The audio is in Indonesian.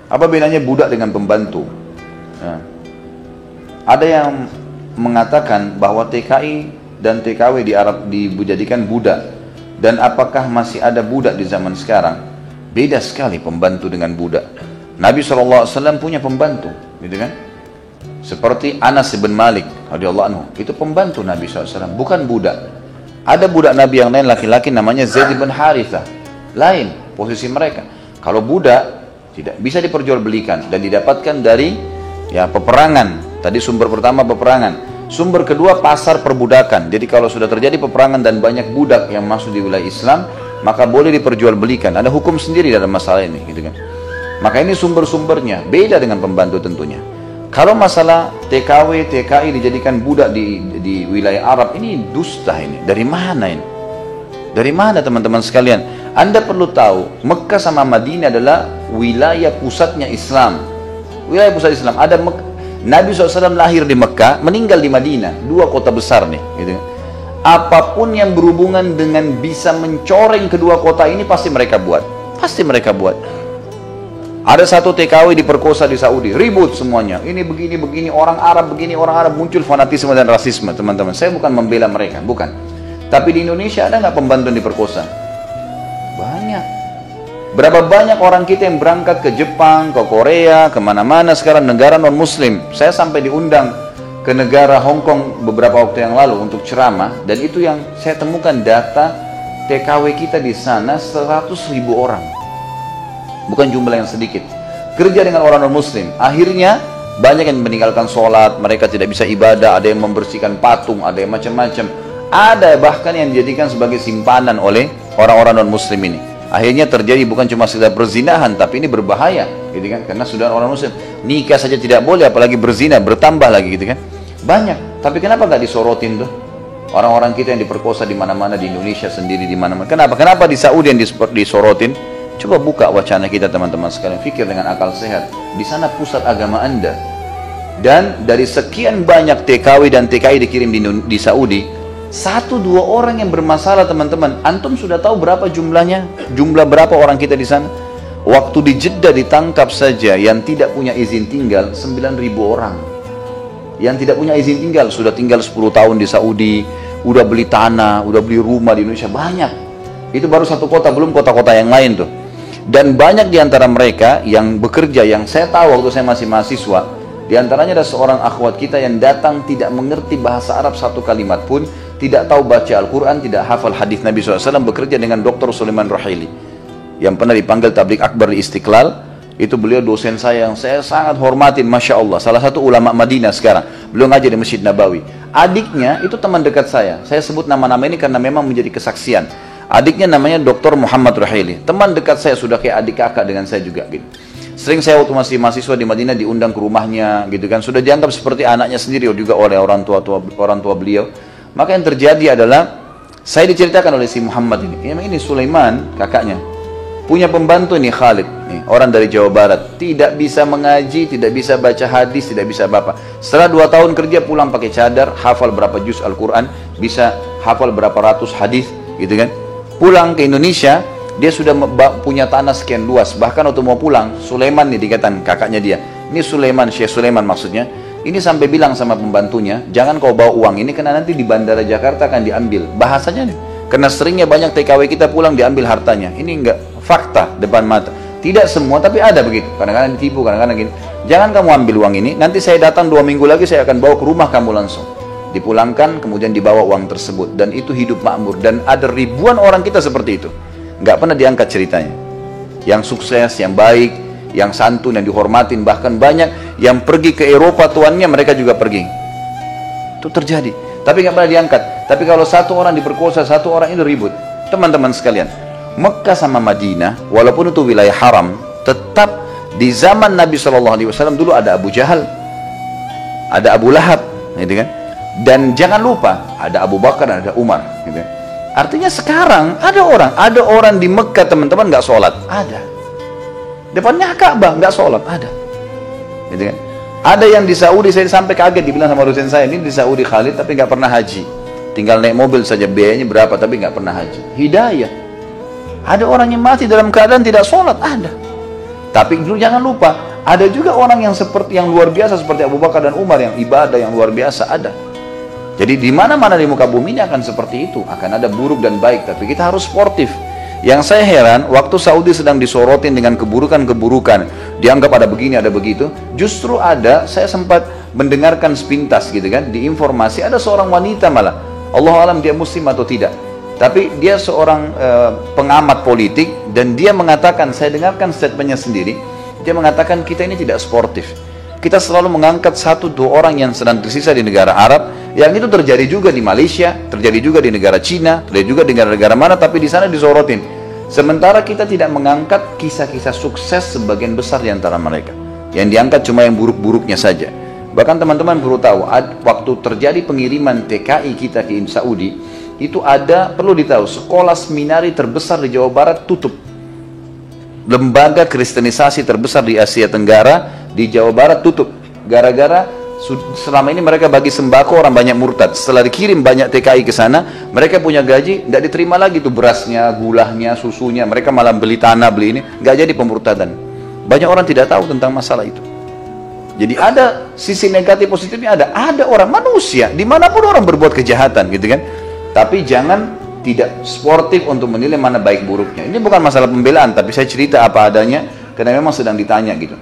Apa bedanya budak dengan pembantu? Ya. Ada yang mengatakan bahwa TKI dan TKW di Arab dijadikan budak. Dan apakah masih ada budak di zaman sekarang? Beda sekali pembantu dengan budak. Nabi SAW punya pembantu, gitu kan? Seperti Anas bin Malik radhiyallahu anhu, itu pembantu Nabi SAW, bukan budak. Ada budak Nabi yang lain laki-laki namanya Zaid bin Harithah, lain posisi mereka. Kalau budak tidak bisa diperjualbelikan dan didapatkan dari peperangan. Tadi sumber pertama peperangan. Sumber kedua pasar perbudakan. Jadi kalau sudah terjadi peperangan dan banyak budak yang masuk di wilayah Islam, maka boleh diperjualbelikan. Ada hukum sendiri dalam masalah ini, gitu kan? Maka ini sumber-sumbernya beda dengan pembantu tentunya. Kalau masalah TKW, TKI dijadikan budak di wilayah Arab, ini dusta ini. Dari mana ini? Dari mana teman-teman sekalian? Anda perlu tahu, Mekah sama Madinah adalah wilayah pusatnya Islam. Wilayah pusat Islam. Ada Nabi SAW lahir di Mekah, meninggal di Madinah, dua kota besar nih, gitu. Apapun yang berhubungan dengan bisa mencoreng kedua kota ini pasti mereka buat, pasti mereka buat. Ada satu TKW diperkosa di Saudi, ribut semuanya. Ini begini, orang Arab begini, orang Arab, muncul fanatisme dan rasisme, teman-teman. Saya bukan membela mereka, bukan. Tapi di Indonesia ada nggak pembantu yang diperkosa? Banyak. Berapa banyak orang kita yang berangkat ke Jepang, ke Korea, kemana-mana sekarang negara non-muslim. Saya sampai diundang ke negara Hong Kong beberapa waktu yang lalu untuk ceramah. Dan itu yang saya temukan data TKW kita di sana 100.000 orang. Bukan jumlah yang sedikit. Kerja dengan orang non-muslim. Akhirnya banyak yang meninggalkan sholat, mereka tidak bisa ibadah, ada yang membersihkan patung, ada yang macam-macam. Ada bahkan yang dijadikan sebagai simpanan oleh orang-orang non-muslim ini. Akhirnya terjadi bukan cuma sekedar berzinahan, tapi ini berbahaya, gitu kan? Karena sudah orang muslim nikah saja tidak boleh, apalagi berzina, bertambah lagi, gitu kan? Banyak. Tapi kenapa nggak disorotin tuh? Orang-orang kita yang diperkosa di mana-mana, di Indonesia sendiri di mana-mana. Kenapa? Kenapa di Saudi yang disorotin? Coba buka wacana kita teman-teman sekalian, pikir dengan akal sehat. Di sana pusat agama Anda. Dan dari sekian banyak TKW dan TKI dikirim di Saudi, 1-2 orang yang bermasalah teman-teman. Antum sudah tahu berapa jumlahnya? Jumlah berapa orang kita di sana? Waktu di Jeddah ditangkap saja yang tidak punya izin tinggal 9.000 orang. Yang tidak punya izin tinggal sudah tinggal 10 tahun di Saudi, udah beli tanah, udah beli rumah di Indonesia, banyak. Itu baru satu kota, belum kota-kota yang lain tuh. Dan banyak di antara mereka yang bekerja, yang saya tahu waktu saya masih mahasiswa, di antaranya ada seorang akhwat kita yang datang tidak mengerti bahasa Arab satu kalimat pun, tidak tahu baca Al-Quran, tidak hafal hadis Nabi SAW, bekerja dengan Dr. Sulaiman Rahili yang pernah dipanggil tablik akbar di Istiqlal. Itu beliau dosen saya yang saya sangat hormatin, Masya Allah, salah satu ulama Madinah sekarang. Beliau ngajar di Masjid Nabawi. Adiknya itu teman dekat saya sebut nama-nama ini karena memang menjadi kesaksian. Adiknya namanya Dr. Muhammad Rahili, teman dekat saya, sudah kayak adik kakak dengan saya juga gitu. Sering saya waktu masih mahasiswa di Madinah diundang ke rumahnya gitu kan, sudah dianggap seperti anaknya sendiri juga oleh orang tua beliau. Maka yang terjadi adalah saya diceritakan oleh si Muhammad ini Sulaiman kakaknya punya pembantu ini Khalid, nih, orang dari Jawa Barat, tidak bisa mengaji, tidak bisa baca hadis, tidak bisa apa. Setelah 2 tahun kerja pulang pakai cadar, hafal berapa juz Al-Quran, bisa hafal berapa ratus hadis, gitu kan. Pulang ke Indonesia, dia sudah punya tanah sekian luas. Bahkan waktu mau pulang, Sulaiman nih dikatakan kakaknya dia, ini Sulaiman, Syekh Sulaiman maksudnya. Ini sampai bilang sama pembantunya, jangan kau bawa uang ini karena nanti di bandara Jakarta akan diambil. Bahasanya nih, karena seringnya banyak TKW kita pulang diambil hartanya. Ini enggak fakta depan mata. Tidak semua, tapi ada begitu. Kadang-kadang ditipu, kadang-kadang gini. Jangan kamu ambil uang ini, nanti saya datang 2 minggu lagi saya akan bawa ke rumah kamu langsung. Dipulangkan, kemudian dibawa uang tersebut. Dan itu hidup makmur. Dan ada ribuan orang kita seperti itu. Nggak pernah diangkat ceritanya. Yang sukses, yang baik, yang santun, yang dihormatin, bahkan banyak yang pergi ke Eropa tuannya mereka juga pergi. Itu terjadi, tapi nggak pernah diangkat. Tapi kalau satu orang diperkosa, satu orang itu ribut. Teman-teman sekalian, Mekah sama Madinah, walaupun itu wilayah haram, tetap di zaman Nabi SAW dulu ada Abu Jahal, ada Abu Lahab, gitu kan? Dan jangan lupa ada Abu Bakar, ada Umar, gitu. Artinya sekarang ada orang di Mekah teman-teman nggak sholat, ada. Depannya Ka'bah nggak sholat, ada. Gitu kan? Ada yang di Saudi, saya sampai kaget dibilang sama dosen saya, ini di Saudi Khalid tapi nggak pernah haji, tinggal naik mobil saja biayanya berapa tapi nggak pernah haji. Hidayah. Ada orang yang mati dalam keadaan tidak sholat, ada. Tapi dulu jangan lupa, ada juga orang yang seperti yang luar biasa seperti Abu Bakar dan Umar yang ibadah yang luar biasa ada. Jadi di mana-mana di muka bumi ini akan seperti itu, akan ada buruk dan baik, tapi kita harus sportif. Yang saya heran, waktu Saudi sedang disorotin dengan keburukan-keburukan, dianggap ada begini, ada begitu, justru ada, saya sempat mendengarkan sepintas gitu kan, di informasi ada seorang wanita malah, Allah alam dia muslim atau tidak, tapi dia seorang pengamat politik, dan dia mengatakan, saya dengarkan statementnya sendiri, dia mengatakan kita ini tidak sportif. Kita selalu mengangkat 1-2 orang yang sedang tersisa di negara Arab, yang itu terjadi juga di Malaysia, terjadi juga di negara Cina, terjadi juga di negara-negara mana, tapi di sana disorotin. Sementara kita tidak mengangkat kisah-kisah sukses sebagian besar di antara mereka. Yang diangkat cuma yang buruk-buruknya saja. Bahkan teman-teman perlu tahu, waktu terjadi pengiriman TKI kita ke Saudi, itu ada, perlu ditahu, sekolah seminari terbesar di Jawa Barat tutup. Lembaga kristenisasi terbesar di Asia Tenggara di Jawa Barat tutup gara-gara selama ini mereka bagi sembako, orang banyak murtad. Setelah dikirim banyak TKI ke sana, mereka punya gaji, tidak diterima lagi tuh berasnya, gulahnya, susunya. Mereka malah beli tanah, beli ini, nggak jadi pemurtadan. Banyak orang tidak tahu tentang masalah itu. Jadi ada sisi negatif positifnya, ada orang manusia dimanapun orang berbuat kejahatan gitu kan. Tapi jangan tidak sportif untuk menilai mana baik buruknya. Ini bukan masalah pembelaan, tapi saya cerita apa adanya karena memang sedang ditanya gitu.